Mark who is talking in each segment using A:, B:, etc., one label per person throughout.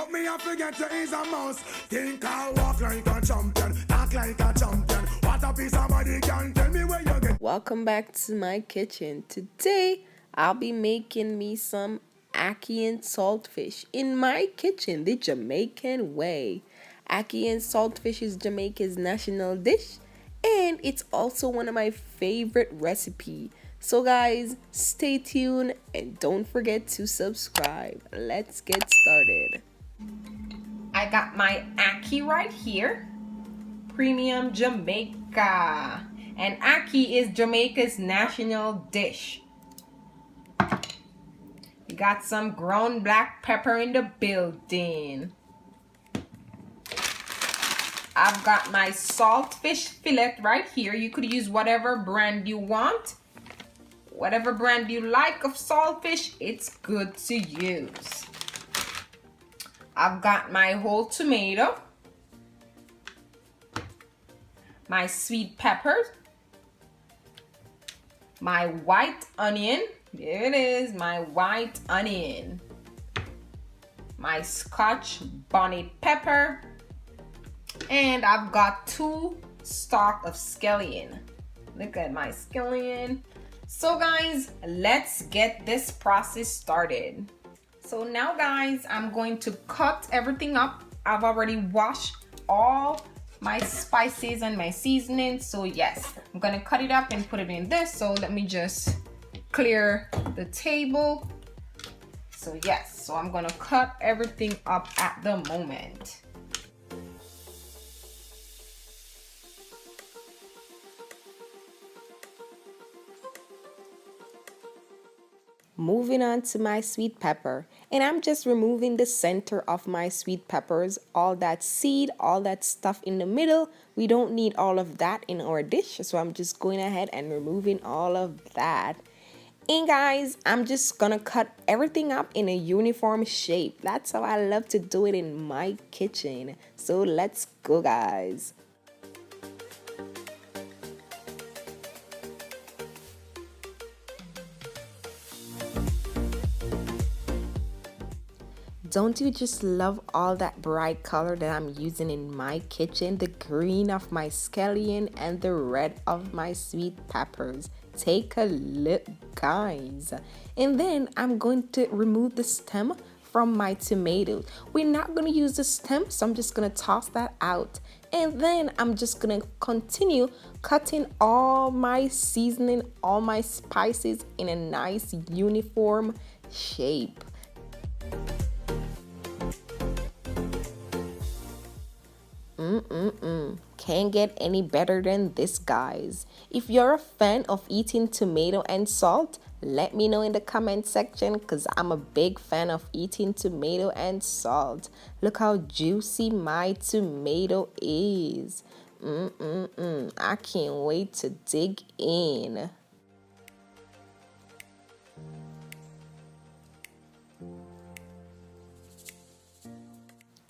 A: But me I forget to ease a mouse. Think I'll walk like a champion, talk like a champion. What a piece of body can tell me where you get.
B: Welcome back to my kitchen. Today I'll be making me some ackee and saltfish in my kitchen the Jamaican way. Ackee and saltfish is Jamaica's national dish, and it's also one of my favorite recipes. So guys, stay tuned and don't forget to subscribe. Let's get started. I got my ackee right here. Premium Jamaica. And ackee is Jamaica's national dish. We got some ground black pepper in the building. I've got my saltfish fillet right here. You could use whatever brand you want. Whatever brand you like of saltfish, it's good to use. I've got my whole tomato, my sweet peppers, my white onion, there it is, my white onion, my Scotch bonnet pepper, and I've got 2 stalks of scallion. Look at my scallion. So guys, let's get this process started. So now guys, I'm going to cut everything up. I've already washed all my spices and my seasonings. So yes, I'm gonna cut it up and put it in this. So let me just clear the table. So yes, so I'm gonna cut everything up at the moment. Moving on to my sweet pepper, and I'm just removing the center of my sweet peppers, all that seed, all that stuff in the middle. We don't need all of that in our dish, so I'm just going ahead and removing all of that. And guys, I'm just gonna cut everything up in a uniform shape. That's how I love to do it in my kitchen. So let's go guys. Don't you just love all that bright color that I'm using in my kitchen? The green of my scallion and the red of my sweet peppers. Take a look, guys. And then I'm going to remove the stem from my tomatoes. We're not going to use the stem, so I'm just going to toss that out. And then I'm just going to continue cutting all my seasoning, all my spices in a nice uniform shape. Can't get any better than this, guys. If you're a fan of eating tomato and salt, let me know in the comment section, because I'm a big fan of eating tomato and salt. Look how juicy my tomato is. I can't wait to dig in.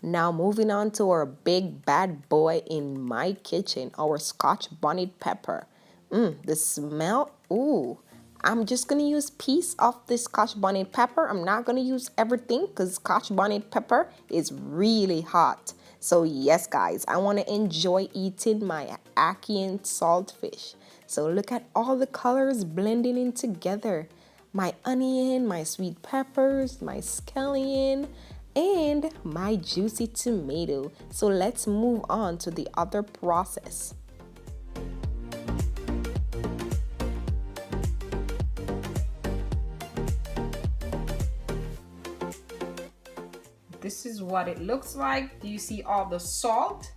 B: Now moving on to our big bad boy in my kitchen, our Scotch bonnet pepper. The smell, ooh. I'm just gonna use piece of this Scotch bonnet pepper. I'm not gonna use everything because Scotch bonnet pepper is really hot. So yes guys, I wanna enjoy eating my ackee and saltfish. So look at all the colors blending in together. My onion, my sweet peppers, my scallion, and my juicy tomato. So let's move on to the other process. This is what it looks like. Do you see all the salt?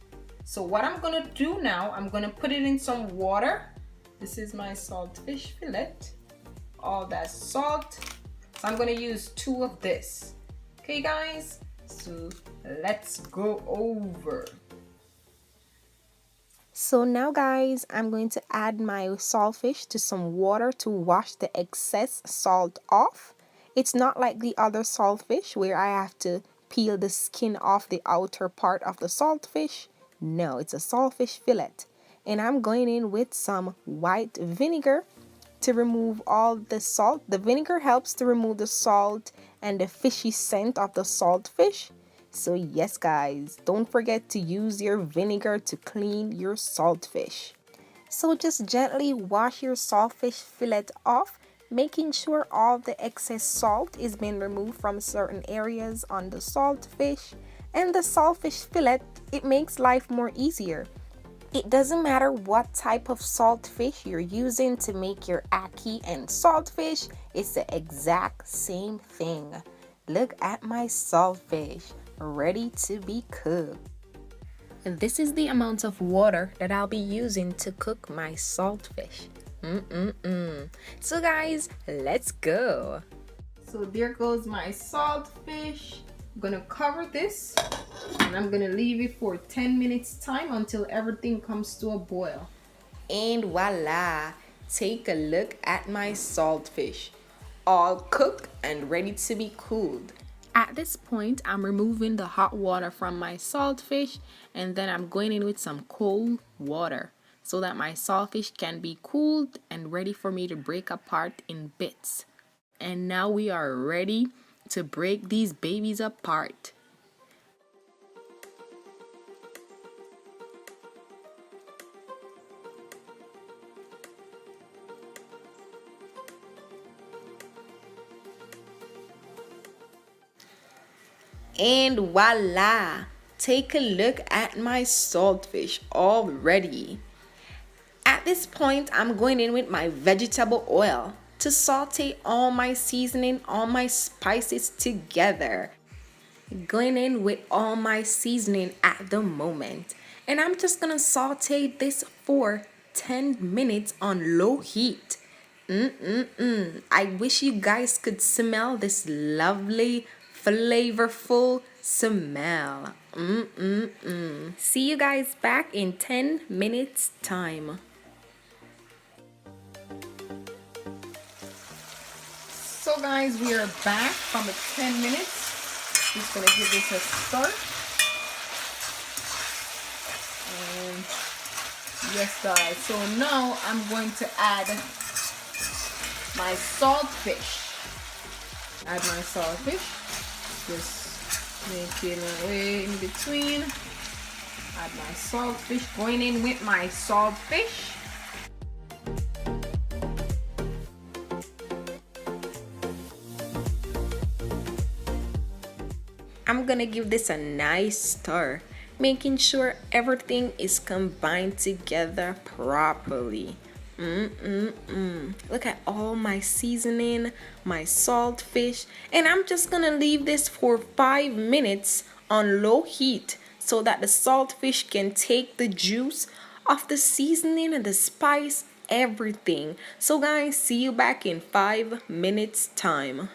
B: So what I'm gonna do now, I'm gonna put it in some water. This is my saltfish fillet. All that salt. So I'm gonna use 2 of this. Okay guys, so let's go over. So now guys, I'm going to add my saltfish to some water to wash the excess salt off. It's not like the other saltfish where I have to peel the skin off the outer part of the saltfish. No, it's a saltfish fillet. And I'm going in with some white vinegar to remove all the salt. The vinegar helps to remove the salt and the fishy scent of the saltfish. So yes guys, don't forget to use your vinegar to clean your saltfish. So just gently wash your saltfish fillet off, making sure all the excess salt is being removed from certain areas on the saltfish. And the saltfish fillet, it makes life more easier. It doesn't matter what type of saltfish you're using to make your ackee and saltfish, it's the exact same thing. Look at my saltfish, ready to be cooked. And this is the amount of water that I'll be using to cook my saltfish. So guys, let's go. So there goes my saltfish. I'm gonna cover this and I'm gonna leave it for 10 minutes time until everything comes to a boil. And voila, take a look at my saltfish, all cooked and ready to be cooled. At this point, I'm removing the hot water from my saltfish and then I'm going in with some cold water so that my saltfish can be cooled and ready for me to break apart in bits. And now we are ready to break these babies apart. And voila! Take a look at my saltfish already. At this point, I'm going in with my vegetable oil to saute all my seasoning, all my spices together. Going in with all my seasoning at the moment. And I'm just gonna saute this for 10 minutes on low heat. I wish you guys could smell this lovely, flavorful smell. See you guys back in 10 minutes time. So guys, we are back from the 10 minutes. Just gonna give this a stir. And yes guys, so now I'm going to add my saltfish. Add my saltfish. Just making my way in between. Add my saltfish. Going in with my saltfish. I'm gonna give this a nice stir, making sure everything is combined together properly. Look at all my seasoning, my saltfish, and I'm just gonna leave this for 5 minutes on low heat so that the saltfish can take the juice of the seasoning and the spice, everything. So guys, see you back in 5 minutes time.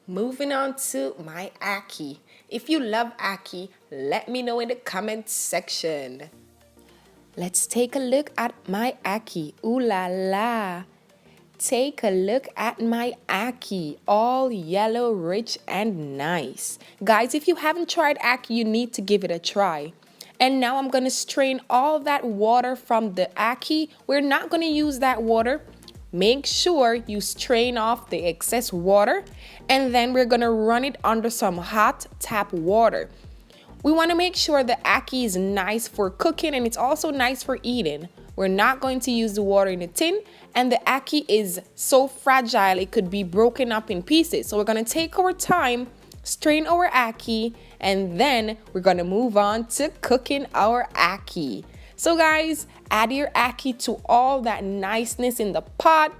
B: Moving on to my ackee. If you love ackee, let me know in the comment section. Let's take a look at my ackee. Ooh la la. Take a look at my ackee. All yellow, rich, and nice. Guys, if you haven't tried ackee, you need to give it a try. And now I'm going to strain all that water from the ackee. We're not going to use that water. Make sure you strain off the excess water, and then we're gonna run it under some hot tap water. We want to make sure the ackee is nice for cooking and it's also nice for eating. We're not going to use the water in a tin, and the ackee is so fragile it could be broken up in pieces. So we're gonna take our time, strain our ackee, and then we're gonna move on to cooking our ackee. So guys, add your ackee to all that niceness in the pot,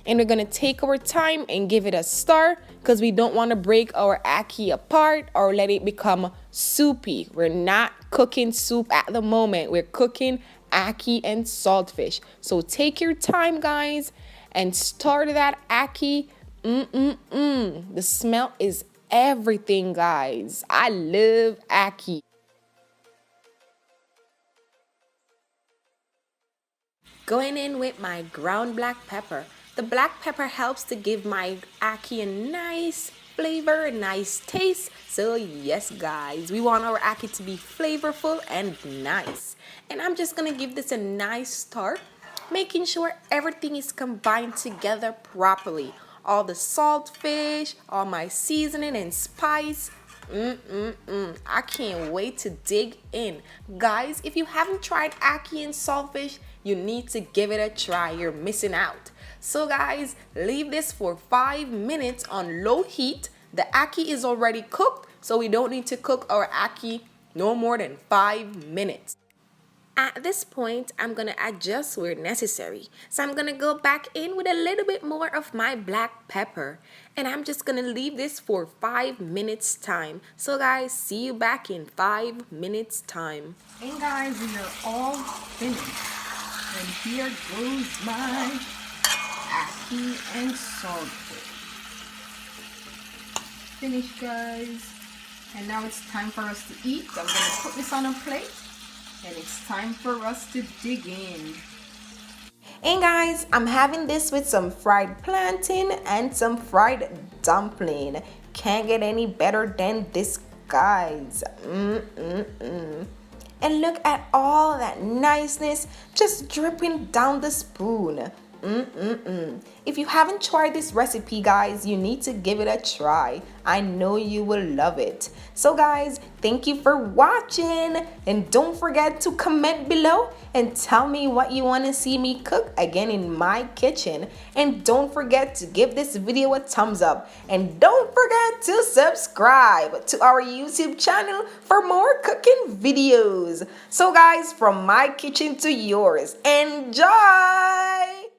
B: and we're gonna take our time and give it a stir because we don't want to break our ackee apart or let it become soupy. We're not cooking soup at the moment. We're cooking ackee and saltfish. So take your time, guys, and stir that ackee. The smell is everything, guys. I love ackee. Going in with my ground black pepper. The black pepper helps to give my ackee a nice flavor, a nice taste. So yes guys, we want our ackee to be flavorful and nice. And I'm just gonna give this a nice stir, making sure everything is combined together properly. All the saltfish, all my seasoning and spice,
C: I can't wait to dig in. Guys, if you haven't tried ackee and saltfish, you need to give it a try. You're missing out. So guys, leave this for 5 minutes on low heat. The ackee is already cooked, so we don't need to cook our ackee no more than 5 minutes. At this point, I'm gonna adjust where necessary. So I'm gonna go back in with a little bit more of my black pepper. And I'm just gonna leave this for 5 minutes time. So guys, see you back in 5 minutes time.
B: And guys, we are all finished. And here goes my ackee and saltfish. Finished, guys. And now it's time for us to eat. I'm gonna put this on a plate. And it's time for us to dig in.
C: And guys, I'm having this with some fried plantain and some fried dumpling. Can't get any better than this, guys. And look at all that niceness just dripping down the spoon. If you haven't tried this recipe, guys, you need to give it a try. I know you will love it. So guys, thank you for watching, and don't forget to comment below and tell me what you want to see me cook again in my kitchen. And don't forget to give this video a thumbs up, and don't forget to subscribe to our YouTube channel for more cooking videos. So guys, from my kitchen to yours, enjoy!